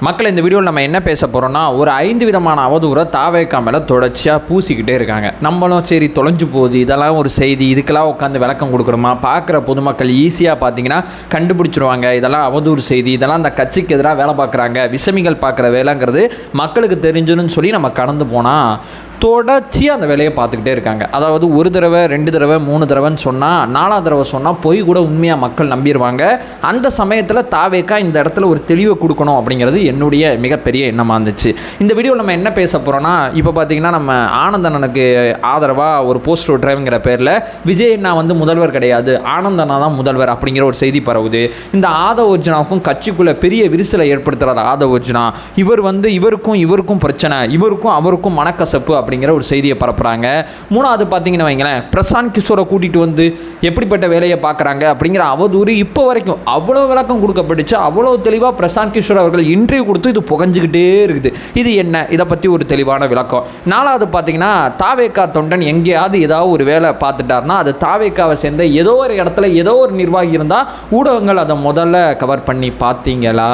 மக்கள் இந்த வீடியோவில் நம்ம என்ன பேச போகிறோம்னா, ஒரு 5 விதமான அவதூறை தாவேக்கா மேலே தொடர்ச்சியாக பூசிக்கிட்டே இருக்காங்க. நம்மளும் சரி தொலைஞ்சு போகுது, இதெல்லாம் ஒரு செய்தி, இதுக்கெல்லாம் உட்காந்து விளக்கம் கொடுக்குறோமா? பார்க்குற பொதுமக்கள் ஈஸியாக பார்த்தீங்கன்னா கண்டுபிடிச்சிருவாங்க. இதெல்லாம் அவதூறு செய்தி, இதெல்லாம் அந்த கட்சிக்கு எதிராக வேலை பார்க்குறாங்க, விஷமிகள் பார்க்குற வேலைங்கிறது மக்களுக்கு தெரிஞ்சுன்னு சொல்லி நம்ம கடந்து போனால் தொடர்ச்சியாக அந்த வேலையை பார்த்துக்கிட்டே இருக்காங்க. அதாவது ஒரு தடவை 2 தடவை 3 தடவைன்னு சொன்னால் 4ஆவது தடவை சொன்னால் போய் கூட உண்மையாக மக்கள் நம்பிடுவாங்க. அந்த சமயத்தில் தாவேக்கா இந்த இடத்துல ஒரு தெளிவை கொடுக்கணும் அப்படிங்கிறது என்னுடைய மிகப்பெரிய எண்ணமாக இருந்துச்சு. இந்த வீடியோவில் நம்ம என்ன பேச போகிறோன்னா, இப்போ பார்த்தீங்கன்னா நம்ம ஆனந்தண்ணனுக்கு ஆதரவாக ஒரு போஸ்டர் ஓட்டுறவங்கிற பேரில் விஜய் அண்ணா முதல்வர் கிடையாது, ஆனந்தண்ணா தான் முதல்வர் அப்படிங்கிற ஒரு செய்தி பரவுது. இந்த ஆதவ அர்ஜுனாவுக்கும் கட்சிக்குள்ளே பெரிய விரிசலை ஏற்படுத்துகிறார் ஆதவ அர்ஜுனா. இவருக்கும் பிரச்சனை, இவருக்கும் அவருக்கும் மனக்கசப்பு அப்படிங்கிற ஒரு செய்தியை பரப்புகிறாங்க. 3வது பார்த்தீங்கன்னு வைங்களேன், பிரசாந்த் கிஷோரை கூட்டிகிட்டு வந்து எப்படிப்பட்ட வேலையை பார்க்குறாங்க அப்படிங்கிற அவதூறு இப்போ வரைக்கும் அவ்வளோ விளக்கம் கொடுக்கப்பட்டுச்சு. அவ்வளோ தெளிவாக பிரசாந்த் கிஷோர் அவர்கள் இன்டர்வியூ கொடுத்து இது புகஞ்சிக்கிட்டே இருக்குது. இது என்ன, இதை பற்றி ஒரு தெளிவான விளக்கம். 4வது பார்த்தீங்கன்னா, தாவேக்கா தொண்டன் எங்கேயாவது ஏதாவது ஒரு வேலை பார்த்துட்டாருன்னா அது தாவேக்காவை சேர்ந்த ஏதோ ஒரு இடத்துல ஏதோ ஒரு நிர்வாகி இருந்தால் ஊடகங்கள் அதை முதல்ல கவர் பண்ணி பார்த்தீங்களா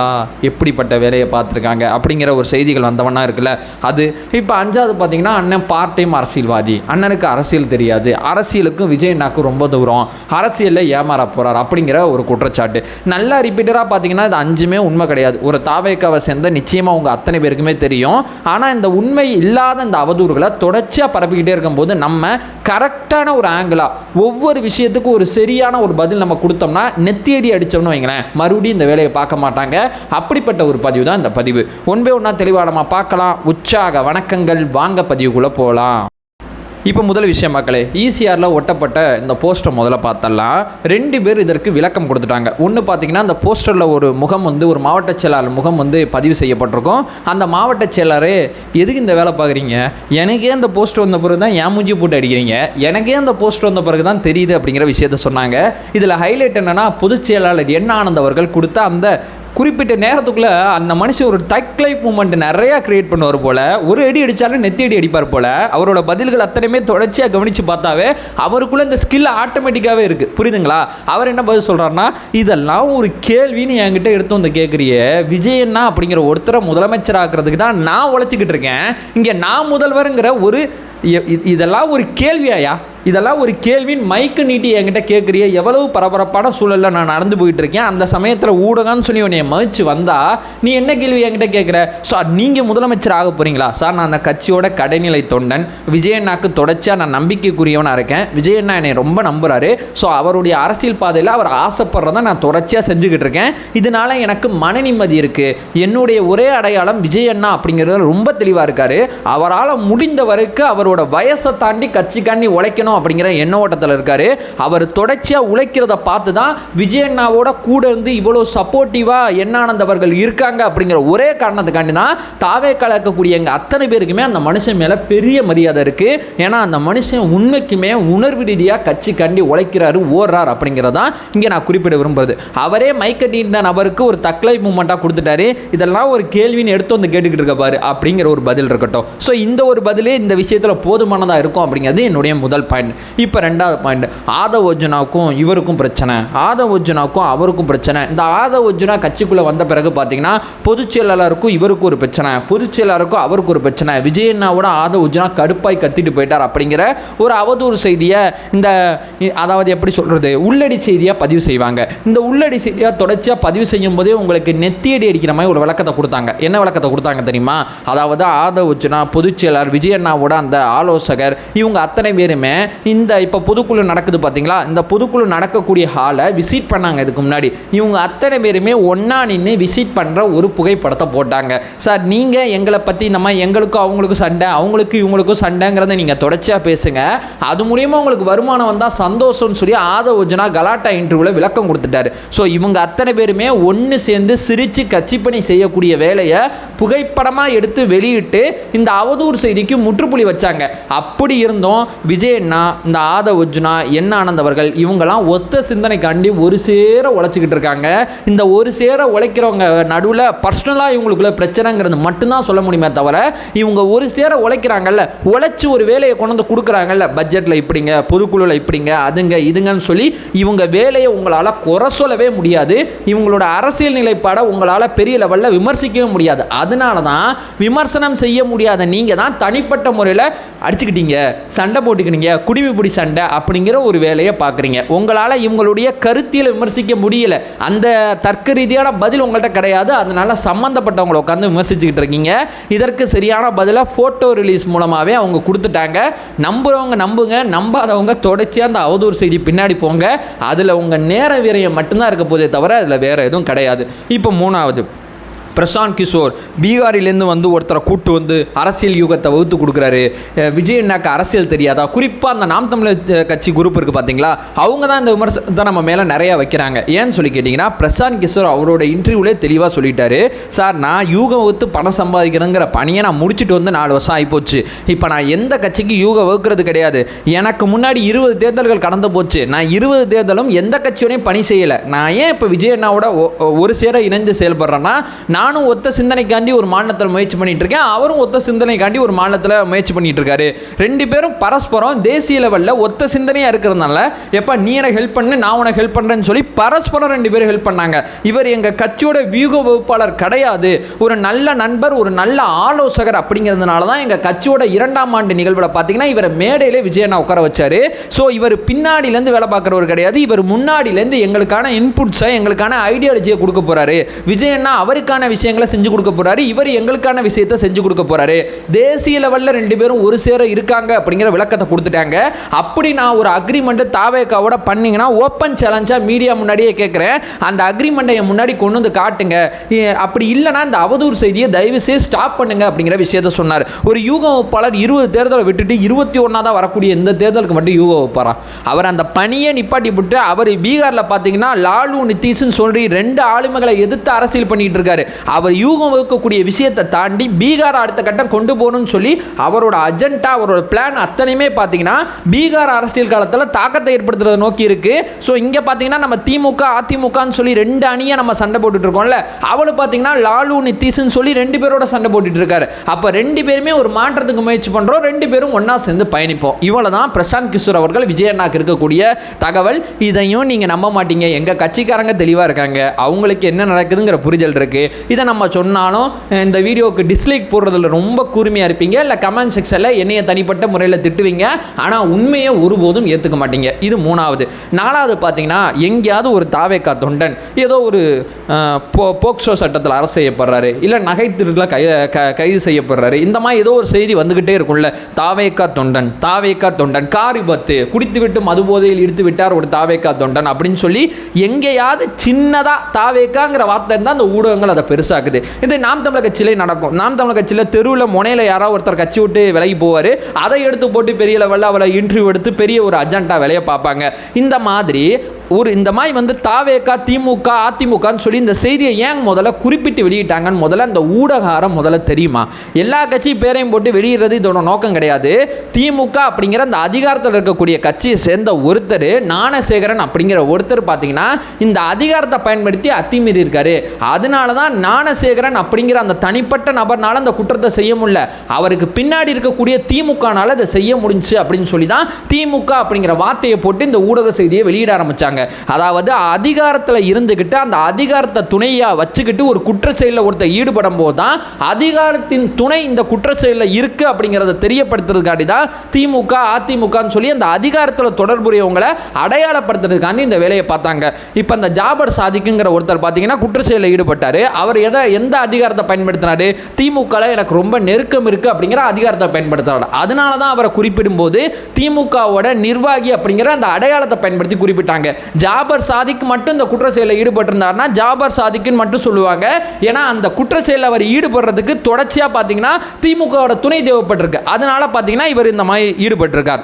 எப்படிப்பட்ட வேலையை பார்த்துருக்காங்க அப்படிங்கிற ஒரு செய்திகள் வந்தவனா இருக்குல்ல அது. இப்போ 5வது பார்த்தீங்கன்னா, அண்ணன் பார்ட் டைம் அரசியல்வாதி, அண்ணனுக்கு அரசியல் தெரியாது, அரசியலுக்கும் விஜய் அண்ணாக்கும் ரொம்ப தூரம், அரசியலில் ஏமாற போகிறார் அப்படிங்கிற ஒரு குற்றச்சாட்டு. நல்லா ரிப்பீட்டராக பார்த்தீங்கன்னா இது 5மே உண்மை கிடையாது. ஒரு தாவேக்காவை சேர்ந்த நிச்சயமாக உங்கள் அத்தனை பேருக்குமே தெரியும். ஆனால் இந்த உண்மை இல்லாத இந்த அவதூறுகளை தொடர்ச்சியாக பரப்பிக்கிட்டே இருக்கும்போது நம்ம கரெக்டான ஒரு ஆங்கிளாக ஒவ்வொரு விஷயத்துக்கும் ஒரு சரியான ஒரு பதில் நம்ம கொடுத்தோம்னா நெத்தியடி அடித்தோம்னு வைங்களேன், மறுபடியும் இந்த வேலையை பார்க்க மாட்டாங்க. அப்படிப்பட்ட ஒரு பதிவு தான் இந்த பதிவு. ஒன்பே ஒன்றா தெளிவாக நம்ம பார்க்கலாம். உற்சாக வணக்கங்கள், வாங்க பதிவுக்குள்ளே போகலாம். இப்போ முதல் விஷயம் மக்களே, ஈசிஆரில் ஒட்டப்பட்ட இந்த போஸ்டர் முதல்ல பார்த்தலாம். 2 பேர் இதற்கு விளக்கம் கொடுத்துட்டாங்க. ஒன்று பார்த்தீங்கன்னா, அந்த போஸ்டரில் ஒரு முகம் ஒரு மாவட்ட செயலாளர் முகம் பதிவு செய்யப்பட்டிருக்கும். அந்த மாவட்ட செயலாளரே, எதுக்கு இந்த வேலை பார்க்குறீங்க, எனக்கே அந்த போஸ்டர் வந்த பிறகு தான் என் மூஞ்சி போட்டு அடிக்கிறீங்க, எனக்கே அந்த போஸ்டர் வந்த பிறகு தான் தெரியுது அப்படிங்கிற விஷயத்த சொன்னாங்க. இதில் ஹைலைட் என்னென்னா, பொதுச் செயலாளர் என் ஆனந்த் அவர்கள் கொடுத்த அந்த குறிப்பிட்ட நேரத்துக்குள்ளே அந்த மனுஷன் ஒரு டக் லைஃப் மூமெண்ட் நிறையா கிரியேட் பண்ணுவார் போல். ஒரு அடி அடித்தாலும் நெத்தி அடி அடிப்பார் போல். அவரோட பதில்கள் அத்தனையுமே தொடர்ச்சியாக கவனித்து பார்த்தாவே அவருக்குள்ளே இந்த ஸ்கில் ஆட்டோமேட்டிக்காகவே இருக்குது. புரியுதுங்களா? அவர் என்ன பதில் சொல்கிறாருன்னா, இதெல்லாம் ஒரு கேள்வின்னு என்கிட்ட எடுத்து வந்து கேட்குறிய, விஜயண்ணா அப்படிங்கிற ஒருத்தரை முதலமைச்சர் ஆக்குறதுக்கு தான் நான் உழைச்சிக்கிட்டு இருக்கேன், இங்கே நான் முதல்வருங்கிற ஒரு இதெல்லாம் ஒரு கேள்வியாயா, இதெல்லாம் ஒரு கேள்வின்னு மைக்கு நீட்டி என்கிட்ட கேட்குறிய, எவ்வளவு பரபரப்பான சூழலில் நான் நடந்து போயிட்டு இருக்கேன், அந்த சமயத்தில் ஊடகம்னு சொல்லி உன்னை மதிச்சு வந்தால் நீ என்ன கேள்வி என்கிட்ட கேட்குற? சார் நீங்கள் முதலமைச்சர் ஆக போகிறீங்களா? சார் நான் அந்த கட்சியோட கடைநிலை தொண்டன், விஜயண்ணாக்கு தொடர்ச்சியாக நான் நம்பிக்கைக்குரியவனாக இருக்கேன், விஜயண்ணா என்னை ரொம்ப நம்புகிறாரு, ஸோ அவருடைய அரசியல் பாதையில் அவர் ஆசைப்படுறத நான் தொடர்ச்சியாக செஞ்சுக்கிட்டு இருக்கேன், இதனால் எனக்கு மன நிம்மதி இருக்குது, என்னுடைய ஒரே அடையாளம் விஜயண்ணா அப்படிங்கிறது ரொம்ப தெளிவாக இருக்கார், அவரால் முடிந்த வரைக்கும் அவரோட வயசை தாண்டி கட்சிக்காண்டி உழைக்கணும் அப்படிங்கிற எண்ண ஓட்டத்தில் இருக்காரு. அவர் தொடர்ச்சியாக உழைக்கிறத பார்த்து தான் விஜயண்ணாவோட கூட இருந்து இவ்வளோ சப்போர்ட்டிவாக என்னானந்த் அவர்கள் இருக்காங்க அப்படிங்கிற ஒரே காரணத்துக்காண்டி தான் தாவேக்கால இருக்கக்கூடிய எங்கள் அத்தனை பேருக்குமே அந்த மனுஷன் மேலே பெரிய மரியாதை இருக்குது. ஏன்னா அந்த மனுஷன் உண்மைக்குமே உணர்வு ரீதியாக கட்சிக்காண்டி உழைக்கிறாரு, ஓடுறார் அப்படிங்கிறதான் இங்கே நான் குறிப்பிட விரும்புறது. அவரே மைக்கட்டின நபருக்கு ஒரு தக்லை மூமெண்ட்டாக கொடுத்துட்டாரு, இதெல்லாம் ஒரு கேள்வின்னு எடுத்து வந்து கேட்டுக்கிட்டு இருக்க பாரு அப்படிங்கிற ஒரு பதில் இருக்கட்டும். ஸோ இந்த ஒரு பதிலே இந்த விஷயத்தில் போதுமானதாக இருக்கும் அப்படிங்கிறது என்னுடைய முதல் பாயிண்ட். இப்போ 2வது பாயிண்ட், ஆதவ அர்ஜுனாவுக்கும் இவருக்கும் பிரச்சனை, ஆதவ அர்ஜுனாவுக்கும் அவருக்கும் பிரச்சனை. இந்த ஆதவ அர்ஜுனா கட்சிக்குள்ளே வந்த பிறகு பார்த்தீங்கன்னா பொதுச் செயலாளருக்கும் இவருக்கும் ஒரு பிரச்சனை, பொதுச் செயலாளருக்கும் அவருக்கு ஒரு பிரச்சனை, விஜயண்ணாவோட ஆதவ அர்ஜுனா கடுப்பாய் கத்திட்டு போயிட்டார் அப்படிங்கிற ஒரு அவதூறு செய்தியை இந்த அதாவது எப்படி சொல்கிறது உள்ளடி செய்தியாக பதிவு செய்வாங்க. இந்த உள்ளடி செய்தியாக தொடர்ச்சியாக பதிவு செய்யும் போதே உங்களுக்கு நெத்தியடி அடிக்கிற மாதிரி ஒரு விளக்கத்தை கொடுத்தாங்க. என்ன விளக்கத்தை கொடுத்தாங்க தெரியுமா? அதாவது ஆதவ அர்ஜுனா பொதுச் செயலாளர், விஜயண்ணாவோட அந்த ஆலோசகர், இவங்க அத்தனை பேருமே இந்த இப்போ பொதுக்குழு நடக்குது பார்த்தீங்களா, இந்த பொதுக்குழு நடக்கக்கூடிய ஹாலை விசிட் பண்ணாங்க. இதுக்கு முன்னாடி இவங்க அத்தனை பேருமே ஒன்றா நின்று விசிட் பண்ணுற ஒரு புகைப்படத்தை போட்டாங்க. சார் நீங்கள் எங்களை பற்றி இந்த மாதிரி எங்களுக்கும் அவங்களுக்கும் சண்டை, அவங்களுக்கு இவங்களுக்கும் சண்டைங்கிறத நீங்கள் தொடர்ச்சியாக பேசுங்க, அது மூலியமாக உங்களுக்கு வருமானம் வந்தால் சந்தோஷம்னு சொல்லி ஆதவ அர்ஜுனா கலாட்டா இன்டர்வியூவில் விளக்கம் கொடுத்துட்டாரு. ஸோ இவங்க அத்தனை பேருமே ஒன்று சேர்ந்து சிரித்து கட்சிப்பணி செய்யக்கூடிய வேலையை புகைப்படமாக எடுத்து வெளியிட்டு இந்த அவதூறு செய்திக்கு முற்றுப்புள்ளி வச்சாங்க. வச்சாங்க. அப்படி இருந்தும் விஜய் அண்ணா, இந்த ஆதவ் அர்ஜுனா, என் ஆனந்த் அவர்கள் இவங்கெல்லாம் ஒத்த சிந்தனைக்காண்டி ஒரு சேர உழைச்சிக்கிட்டு இருக்காங்க. இந்த ஒரு சேர உழைக்கிறவங்க நடுவில் பர்சனலாக இவங்களுக்குள்ள பிரச்சனைங்கிறது மட்டும்தான் சொல்ல முடியுமே தவிர, இவங்க ஒரு சேர உழைக்கிறாங்கல்ல, உழைச்சி ஒரு வேலையை கொண்டு வந்து கொடுக்குறாங்கல்ல, பட்ஜெட்டில் இப்படிங்க, பொதுக்குழுவில் இப்படிங்க, அதுங்க இதுங்கன்னு சொல்லி இவங்க வேலையை உங்களால் குறை சொல்லவே முடியாது. இவங்களோட அரசியல் நிலைப்பாடை உங்களால் பெரிய லெவலில் விமர்சிக்கவே முடியாது. அதனால தான் விமர்சனம் செய்ய முடியாத நீங்கள் தான் தனிப்பட்ட முறையில் அடிச்சுக்கிட்டீங்க, சண்டை போட்டுக்கிட்டீங்க, குடிமைப்பிடி சண்டை அப்படிங்கிற ஒரு வேலையை பார்க்குறீங்க. உங்களால் இவங்களுடைய கருத்தியலை விமர்சிக்க முடியல. அந்த தர்க்க ரீதியான பதில் உங்கள்கிட்ட கிடையாது. அதனால சம்மந்தப்பட்டவங்களை உட்காந்து விமர்சிச்சுக்கிட்டு இருக்கீங்க. இதற்கு சரியான பதிலாக ஃபோட்டோ ரிலீஸ் மூலமாகவே அவங்க கொடுத்துட்டாங்க. நம்புறவங்க நம்புங்க, நம்பாதவங்க தொடர்ச்சியாக அந்த அவதூறு செய்தி பின்னாடி போங்க. அதில் உங்கள் நேர விரயம் மட்டும்தான் இருக்க போதே தவிர அதில் வேறு எதுவும் கிடையாது. இப்போ மூணாவது, பிரசாந்த் கிஷோர் பீகாரிலேருந்து வந்து ஒருத்தரை கூட்டு வந்து அரசியல் யுகத்தை வகுத்து கொடுக்குறாரு. விஜய் அண்ணாக்கு அரசியல் தெரியாதா? குறிப்பாக அந்த நாம் தமிழர் கட்சி குரூப் இருக்குது பார்த்தீங்களா, அவங்க தான் இந்த விமர்சனத்தை நம்ம மேலே நிறையா வைக்கிறாங்க. ஏன்னு சொல்லி கேட்டிங்கன்னா, பிரசாந்த் கிஷோர் அவரோட இன்டர்வியூலே தெளிவாக சொல்லிட்டாரு, சார் நான் யூகம் வகுத்து பணம் சம்பாதிக்கிறேங்கிற பணியை நான் முடிச்சுட்டு வந்து 4 வருஷம் ஆகிப்போச்சு. இப்போ நான் எந்த கட்சிக்கு யூகம் வகுக்கிறது கிடையாது. எனக்கு முன்னாடி 20 தேர்தல்கள் கடந்து போச்சு. நான் 20 தேர்தலும் எந்த கட்சியோடையும் பணி செய்யலை. நான் ஏன் இப்போ விஜய் அண்ணாவோட ஒரு சேர இணைந்து செயல்படுறேன்னா, நானும் ஒத்த சிந்தனைக்காண்டி ஒரு மாநிலத்தில் முயற்சி பண்ணிட்டு இருக்கேன், அவரும் ஒத்த சிந்தனைக்காண்டி ஒரு மாநிலத்தில் முயற்சி பண்ணிட்டு இருக்காரு. 2 பேரும் பரஸ்பரம் தேசிய லெவலில் ஒத்த சிந்தனையாக இருக்கிறதுனால, எப்போ நீ எனக்கு ஹெல்ப் பண்ணு, நான் உனக்கு ஹெல்ப் பண்ணுறேன்னு சொல்லி பரஸ்பரம் 2 பேரும் ஹெல்ப் பண்ணாங்க. இவர் எங்கள் கட்சியோட வியூக வகுப்பாளர் கிடையாது, ஒரு நல்ல நண்பர், ஒரு நல்ல ஆலோசகர். அப்படிங்கிறதுனால தான் எங்கள் கட்சியோட 2ஆம் ஆண்டு நிகழ்வில் பார்த்தீங்கன்னா இவரை மேடையிலே விஜய் அண்ணா உட்கார வச்சாரு. ஸோ இவர் பின்னாடியிலேருந்து வேலை பார்க்குறவர் கிடையாது, இவர் முன்னாடியிலேருந்து எங்களுக்கான இன்புட்ஸை, எங்களுக்கான ஐடியாலஜியை கொடுக்க போகிறாரு. விஜய் அண்ணா அவருக்கான விஷயங்களை செஞ்சு கொடுக்க போறாரு, இவர் எங்களுக்கான விஷயத்தை செஞ்சு கொடுக்க போறாரு. தேசிய லெவல்ல 2 பேரும் ஒரு சேர இருக்காங்க அப்படிங்கிற விளக்கத்தை கொடுத்துட்டாங்க. அப்படி நான் ஒரு அக்ரிமெண்ட் தாவேக்காவோட பண்ணீங்கன்னா ஓப்பன் சேலஞ்சா மீடியா முன்னாடியே கேட்கிறேன், அந்த அக்ரிமெண்ட்டை முன்னாடி கொண்டு வந்து காட்டுங்க. அப்படி இல்லைனா இந்த அவதூறு செய்தியை தயவு செய்து ஸ்டாப் பண்ணுங்க அப்படிங்கிற விஷயத்தை சொன்னார். ஒரு யூக வகுப்பாளர் 20 தேர்தலை விட்டுட்டு 21 வரக்கூடிய இந்த தேர்தலுக்கு மட்டும் யூக வகுப்பாரா? அவர் அந்த பணியை நிப்பாட்டி விட்டு அவர் பீகாரில் பார்த்தீங்கன்னா லாலு நிதிஷ்னு சொல்லி 2 ஆளுமைகளை எதிர்த்து அரசியல் பண்ணிட்டு இருக்காரு. அவர் யூகம் வகுக்கக்கூடிய விஷயத்தை தாண்டி பீகார் அடுத்த கட்டம் கொண்டு போகணும்னு சொல்லி அவரோட அஜெண்டா, அவரோட பிளான் அத்தனையுமே பார்த்தீங்கன்னா பீகார் அரசியல் காலத்தில் தாக்கத்தை ஏற்படுத்துறதை நோக்கி இருக்கு. ஸோ இங்கே பார்த்தீங்கன்னா நம்ம திமுக அதிமுகன்னு சொல்லி 2 அணியை நம்ம சண்டை போட்டுட்டு இருக்கோம்ல, அவளு பார்த்தீங்கன்னா லாலு நிதிஷ்னு சொல்லி 2 பேரோட சண்டை போட்டுட்டு இருக்காரு. அப்போ 2 பேருமே ஒரு மாற்றத்துக்கு முயற்சி பண்ணுறோம், 2 பேரும் ஒன்றா சேர்ந்து பயணிப்போம். இவ்வளோ தான் பிரசாந்த் கிஷோர் அவர்கள் விஜய் அண்ணாக்கு இருக்கக்கூடிய தகவல். இதையும் நீங்கள் நம்ப மாட்டீங்க, எங்கள் கட்சிக்காரங்க தெளிவாக இருக்காங்க, அவங்களுக்கு என்ன நடக்குதுங்கிற புரிதல் இருக்கு. இதை நம்ம சொன்னாலும் இந்த வீடியோவுக்கு டிஸ்லைக் போடுறதுல ரொம்ப கூர்மையாக இருப்பீங்க, இல்லை கமெண்ட் செக்ஷனில் என்னைய தனிப்பட்ட முறையில் திட்டுவீங்க. ஆனால் உண்மையை ஒருபோதும் ஏற்றுக்க மாட்டீங்க. இது 3வது. 4வது பார்த்தீங்கன்னா, எங்கேயாவது ஒரு தாவேக்கா தொண்டன் ஏதோ ஒரு போக்சோ சட்டத்தில் அரசு செய்யப்படுறாரு, இல்லை நகை திருட்டில் கைது செய்யப்படுறாரு, இந்த மாதிரி ஏதோ ஒரு செய்தி வந்துக்கிட்டே இருக்கும்ல. தாவேக்கா தொண்டன் கார் விபத்து, குடித்துவிட்டு மதுபோதையில் இழுத்து விட்டார் ஒரு தாவேக்கா தொண்டன் அப்படின்னு சொல்லி எங்கேயாவது சின்னதாக தாவேக்காங்கிற வார்த்தை இருந்தால் அந்த ஊடகங்கள் அதை பெருசாக்குது. இது நாம் தமிழர் கட்சியிலே நடக்கும். நாம் தமிழர் கட்சியில் தெருவில் முனையில் யாராவது ஒருத்தர் கட்சி விட்டு விலகி போவார், அதை எடுத்து போட்டு பெரிய லெவலில் அவளை இன்டர்வியூ எடுத்து பெரிய ஒரு அஜெண்டா வேலையை பார்ப்பாங்க. இந்த மாதிரி இந்த மாதிரி வந்து தாவேக்கா திமுக அதிமுகன்னு சொல்லி இந்த செய்தியை ஏன் முதல்ல குறிப்பிட்டு வெளியிட்டாங்கன்னு முதல்ல அந்த ஊடகாரம் முதல்ல தெரியுமா? எல்லா கட்சி பேரையும் போட்டு வெளியிடுறது இதோட நோக்கம் கிடையாது. திமுக அப்படிங்கிற அந்த அதிகாரத்தில் இருக்கக்கூடிய கட்சியை சேர்ந்த ஒருத்தர், ஞானசேகரன் அப்படிங்கிற ஒருத்தர் பார்த்தீங்கன்னா இந்த அதிகாரத்தை பயன்படுத்தி அத்துமீறி இருக்காரு. அதனால தான் ஞானசேகரன் அப்படிங்கிற அந்த தனிப்பட்ட நபர்னால அந்த குற்றத்தை செய்ய முடியல, அவருக்கு பின்னாடி இருக்கக்கூடிய திமுகனால அதை செய்ய முடிஞ்சு அப்படின்னு சொல்லி தான் திமுக அப்படிங்கிற வார்த்தையை போட்டு இந்த ஊடக செய்தியை வெளியிட ஆரம்பிச்சாங்க. அதாவது அதிகாரத்தில் இருந்துகிட்டு அந்த அதிகாரத்தை துணையா வச்சுக்கிட்டு ஒரு குற்ற செயலில் ஒருத்தர் ஈடுபடும் போது தான் அதிகாரத்தின் துணை இந்த குற்ற செயலில் இருக்கு அப்படிங்கிறத தெரியப்படுத்துறதுக்காண்டி தான் திமுக அதிமுகன்னு சொல்லி அந்த அதிகாரத்தில் தொடர்புடையவங்களை அடையாளப்படுத்துறதுக்காண்டி இந்த வேலையை பார்த்தாங்க. இப்போ அந்த ஜாபர் சாதிக்குங்கிற ஒருத்தர் பார்த்தீங்கன்னா குற்ற செயலில் ஈடுபட்டார். அவர் எந்த அதிகாரத்தை பயன்படுத்தினாரு? திமுக எனக்கு ரொம்ப நெருக்கம் இருக்கு அப்படிங்கிற அதிகாரத்தை பயன்படுத்தினார். அதனால தான் அவரை குறிப்பிடும் போது திமுகவோட நிர்வாகி அப்படிங்கிற அந்த அடையாளத்தை பயன்படுத்தி குறிப்பிட்டாங்க. ஜாபர் சாதிக் மட்டும் இந்த குற்ற செயலில் ஈடுபட்டிருந்தார்னா ஜாபர் சாதிக்குன்னு மட்டும் சொல்லுவாங்க. ஏன்னா அந்த குற்ற செயலில் அவர் ஈடுபடுறதுக்கு தொடர்ச்சியாக பார்த்தீங்கன்னா திமுகவோட துணை தேவைப்பட்டிருக்கு. அதனால பார்த்தீங்கன்னா இவர் இந்த மாதிரி ஈடுபட்டிருக்கார்.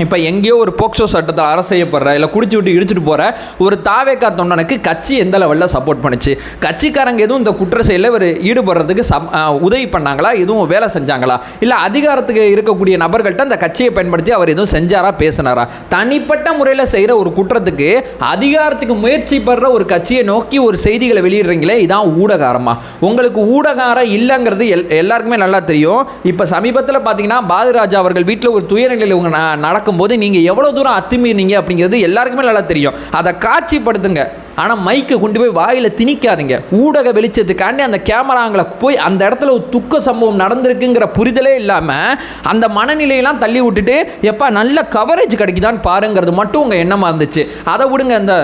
இப்போ எங்கேயோ ஒரு போக்சோ சட்டத்தை அரசு செய்யப்படுற இல்லை குடிச்சு விட்டு இடிச்சுட்டு போகிற ஒரு தாவேக்கா தொண்டனுக்கு கட்சி எந்த லெவலில் சப்போர்ட் பண்ணுச்சு? கட்சிக்காரங்க எதுவும் இந்த குற்ற செயலில் ஒரு ஈடுபடுறதுக்கு உதவி பண்ணாங்களா? எதுவும் வேலை செஞ்சாங்களா? இல்லை அதிகாரத்துக்கு இருக்கக்கூடிய நபர்கள்ட்ட அந்த கட்சியை பயன்படுத்தி அவர் எதுவும் செஞ்சாரா, பேசினாரா? தனிப்பட்ட முறையில் செய்கிற ஒரு குற்றத்துக்கு அதிகாரத்துக்கு முயற்சி படுற ஒரு கட்சியை நோக்கி ஒரு செய்திகளை வெளியிடுறீங்களே, இதான் ஊடகாரமா? உங்களுக்கு ஊடகாரம் இல்லைங்கிறது எல்லாருக்குமே நல்லா தெரியும். இப்போ சமீபத்தில் பார்த்தீங்கன்னா பாரதிராஜா அவர்கள் வீட்டில் ஒரு துயரநிலையில் இவங்க நடக்கும்போது நீங்கள் எவ்வளோ தூரம் அத்துமீறீங்க அப்படிங்கிறது எல்லாருக்குமே நல்லா தெரியும். அதை காட்சிப்படுத்துங்க, ஆனால் மைக்கை கொண்டு போய் வாயில் திணிக்காதீங்க. ஊடக வெளிச்சத்துக்காண்டி அந்த கேமராங்களை போய் அந்த இடத்துல ஒரு துக்க சம்பவம் நடந்திருக்குங்கிற புரிதலே இல்லாமல் அந்த மனநிலையெல்லாம் தள்ளி விட்டுட்டு எப்போ நல்ல கவரேஜ் கிடைக்குதான்னு பாருங்கிறது மட்டும் உங்கள் எண்ணமாக இருந்துச்சு. அதை விடுங்க. இந்த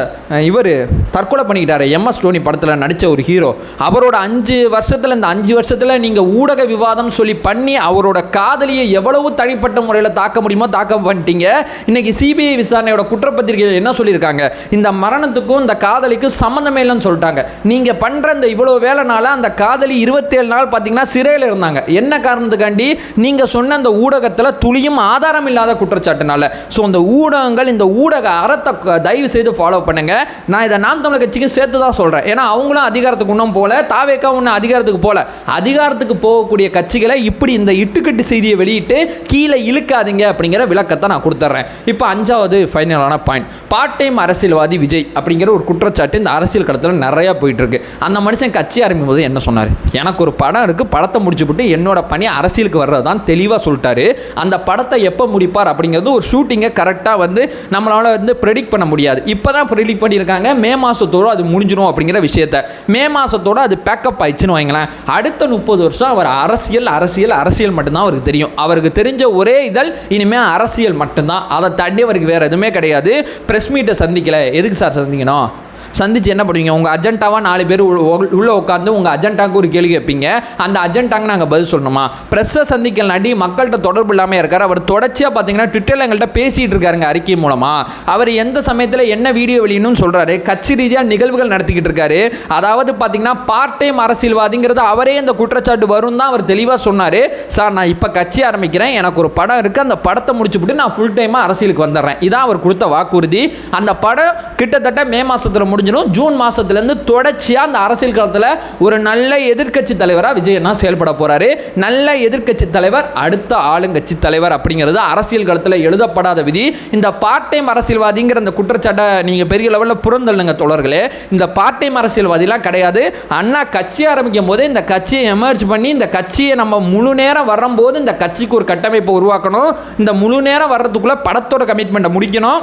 இவர் தற்கொலை பண்ணிக்கிட்டாரு MS டோனி படத்தில் நடித்த ஒரு ஹீரோ, அவரோட 5 வருஷத்தில் இந்த 5 வருஷத்தில் நீங்கள் ஊடக விவாதம் சொல்லி பண்ணி அவரோட காதலியை எவ்வளவு தனிப்பட்ட முறையில் தாக்க முடியுமோ தாக்க பண்ணிட்டீங்க. இன்னைக்கு CBI விசாரணையோட குற்றப்பத்திரிகையில் என்ன சொல்லியிருக்காங்க? இந்த மரணத்துக்கும் இந்த காதலிக்கு சம்மந்தமே இல்லைன்னு சொல்லிட்டாங்க. நீங்கள் பண்ணுற இந்த இவ்வளோ வேலைனால அந்த காதலி 27 நாள் பார்த்தீங்கன்னா சிறையில் இருந்தாங்க. என்ன காரணத்துக்காண்டி? நீங்கள் சொன்ன அந்த ஊடகத்தில் துளியும் ஆதாரம் இல்லாத குற்றச்சாட்டுனால. ஸோ இந்த ஊடகங்கள், இந்த ஊடக அறத்தை தயவு செய்து ஃபாலோ பண்ணுங்க. நான் இதை நாம் தமிழர் கட்சிக்கு சேர்த்து தான் சொல்கிறேன். ஏன்னா அவங்களும் அதிகாரத்துக்கு ஒன்றும் போல, தாவேக்கா ஒன்றும் அதிகாரத்துக்கு போல. அதிகாரத்துக்கு போகக்கூடிய கட்சிகளை இப்படி இந்த இட்டுக்கட்டு செய்தியை வெளியிட்டு கீழே இழுக்காதீங்க அப்படிங்கிற விளக்கத்தை நான் கொடுத்துட்றேன். இப்போ 5வது ஃபைனலான பாயிண்ட், பார்ட் டைம் அரசியல்வாதி விஜய் அப்படிங்கிற ஒரு குற்றச்சாட்டு இந்த அரசியல் களத்தில் நிறையா போயிட்டு இருக்கு. அந்த மனுஷன் கட்சி ஆரம்பிக்கும் போது என்ன சொன்னார்? எனக்கு ஒரு படம் இருக்குது, படத்தை முடிச்சுவிட்டு என்னோட பணி அரசியலுக்கு வர்றது தான் தெளிவாக சொல்லிட்டாரு. அந்த படத்தை எப்போ முடிப்பார் அப்படிங்கிறது ஒரு ஷூட்டிங்கை கரெக்டாக நம்மளால் ப்ரெடிக்ட் பண்ண முடியாது. இப்போ தான் ப்ரெடிக்ட் பண்ணியிருக்காங்க, மே மாதத்தோடு அது முடிஞ்சிடும் அப்படிங்கிற விஷயத்தை. மே மாதத்தோடு அது பேக்கப் ஆயிடுச்சுன்னு வைங்களேன். அடுத்த 30 வருஷம் அவர் அரசியல் மட்டும்தான் அவருக்கு தெரியும். அவருக்கு தெரிஞ்ச ஒரே இதழ் இனிமேல் அரசியல் மட்டும்தான். அதை தாண்டி அவருக்கு வேறு எதுவுமே கிடையாது. ப்ரெஸ் மீட்டை சந்திக்கல, எதுக்கு சார் சந்திக்கணும்? சந்திச்சு என்ன பண்ணுவீங்க? உங்கள் அஜெண்டாவாக 4 பேர் உள்ளே உட்காந்து உங்கள் அஜெண்டாவுக்கு ஒரு கேள்வி கேட்பீங்க. அந்த அஜெண்டாங்க நாங்கள் பதில் சொல்லணுமா? ப்ரெஸ்ஸை சந்திக்கலாட்டி மக்கள்கிட்ட தொடர்பு இல்லாமல் இருக்கார். அவர் தொடர்ச்சியாக பார்த்தீங்கன்னா ட்விட்டரில் எங்கள்கிட்ட பேசிகிட்டு இருக்காருங்க அறிக்கை மூலமாக. அவர் எந்த சமயத்தில் என்ன வீடியோ வெளியணும்னு சொல்கிறாரு, கட்சி ரீதியாக நிகழ்வுகள் நடத்திக்கிட்டு இருக்காரு. அதாவது பார்த்தீங்கன்னா பார்ட் டைம் அரசியல்வாதிங்கிறது அவரே இந்த குற்றச்சாட்டு வரும் தான் அவர் தெளிவாக சொன்னார். சார் நான் இப்போ கட்சி ஆரம்பிக்கிறேன், எனக்கு ஒரு படம் இருக்குது, அந்த படத்தை முடிச்சுவிட்டு நான் ஃபுல் டைமாக அரசியலுக்கு வந்துடுறேன். இதான் அவர் கொடுத்த வாக்குறுதி. அந்த படம் கிட்டத்தட்ட மே மாதத்தில் முடிஞ்சிடும். ஜூன் மாசத்திலிருந்து தொடர்ச்சியாக அந்த அரசியல் களத்தில் ஒரு நல்ல எதிர்க்கட்சி தலைவராக விஜய் என்ன செயல்பட போறாரு. நல்ல எதிர்க்கட்சி தலைவர் அடுத்த ஆளுங்கட்சி தலைவர் அப்படிங்கிறது அரசியல் களத்தில் எழுதப்படாத விதி. இந்த பார்ட் டைம் அரசியல்வாதிங்கிற அந்த குற்றச்சாட்டை நீங்கள் பெரிய லெவலில் புறந்தள்ளுங்க தோழர்களே. இந்த பார்ட் டைம் அரசியல்வாதிலாம் கிடையாது. அண்ணா கட்சி ஆரம்பிக்கும் போதே இந்த கட்சியை எமர்ஜ் பண்ணி இந்த கட்சியை நம்ம முழு நேரம் வரும்போது இந்த கட்சிக்கு ஒரு கட்டமைப்பை உருவாக்கணும். இந்த முழு நேரம் வர்றதுக்குள்ளே படத்தோட கமிட்மெண்ட்டை முடிக்கணும்.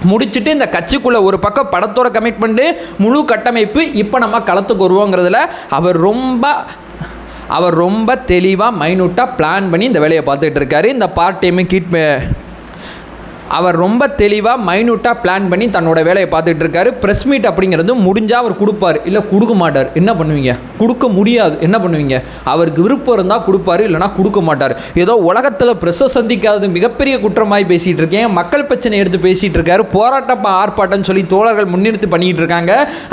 முடிச்சுட்டு இந்த கட்சிக்குள்ளே ஒரு பக்கம் படத்தோட கமிட்மெண்ட்டு, முழு கட்டமைப்பு. இப்போ நம்ம களத்துக்கு வருவோங்கிறதுல அவர் ரொம்ப தெளிவாக மைனூட்டாக பிளான் பண்ணி இந்த வேலையை பார்த்துட்டு இருக்காரு. இந்த பார்ட் டைமு அவர் ரொம்ப தெளிவாக மைனூட்டாக பிளான் பண்ணி தன்னோட வேலையை பார்த்துட்டு இருக்காரு. ப்ரெஸ் மீட் அப்படிங்கிறது முடிஞ்சால் அவர் கொடுப்பார், இல்லை கொடுக்க மாட்டார். என்ன பண்ணுவீங்க? கொடுக்க முடியாது, என்ன பண்ணுவீங்க? அவருக்கு விருப்பம் இருந்தால் கொடுப்பாரு, இல்லைனா கொடுக்க மாட்டார். ஏதோ உலகத்தில் ப்ரெஸ்ஸை சந்திக்காதது மிகப்பெரிய குற்றமாய் பேசிகிட்டு இருக்கேன். மக்கள் பிரச்சனை எடுத்து பேசிகிட்டு இருக்காரு. போராட்டம் ஆர்ப்பாட்டம்னு சொல்லி தோழர்கள் முன்னிறுத்தி பண்ணிகிட்டு இருக்காங்க.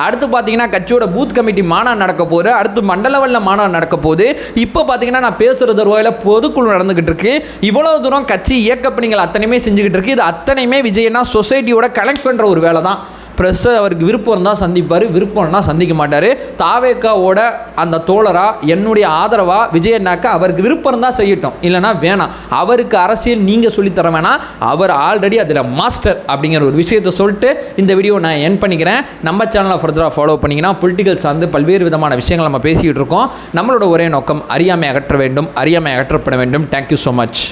அடுத்து பார்த்தீங்கன்னா கட்சியோட பூத் கமிட்டி மாநாடு நடக்க போகுது. அடுத்து மண்டலவல்ல மாநாடு நடக்க போகுது. இப்போ பார்த்தீங்கன்னா நான் பேசுகிறது ரூபாயில் பொதுக்குழு நடந்துகிட்டு இருக்கு. இவ்வளோ தூரம் கட்சி இயக்க பணிகள் அத்தனையுமே செஞ்சுக்கிட்டு இருக்கு. இது அத்தனையுமே விஜயனா சொசைட்டியோட கனெக்ட் பண்ணுற ஒரு வேலை தான். ப்ரெஸ்ஸை அவருக்கு விருப்பம் இருந்தால் சந்திப்பார், விருப்பம் இருந்தால் சந்திக்க மாட்டார். தாவேக்காவோட அந்த தோழராக என்னுடைய ஆதரவாக விஜயண்ணாக்கா அவருக்கு விருப்பம் இருந்தால் செய்யட்டும், இல்லைனா வேணாம். அவருக்கு அரசியல் நீங்கள் சொல்லித்தர வேணாம், அவர் ஆல்ரெடி அதில் மாஸ்டர் அப்படிங்கிற ஒரு விஷயத்தை சொல்லிட்டு இந்த வீடியோ நான் என் பண்ணிக்கிறேன். நம்ம சேனலை ஃபர்தராக ஃபாலோ பண்ணிங்கன்னா பொலிட்டிக்கல் சார்ந்து பல்வேறு விதமான விஷயங்கள் நம்ம பேசிக்கிட்டு இருக்கோம். நம்மளோட ஒரே நோக்கம் அறியாமை அகற்ற வேண்டும், அறியாமை அகற்றப்பட வேண்டும். Thank you so much.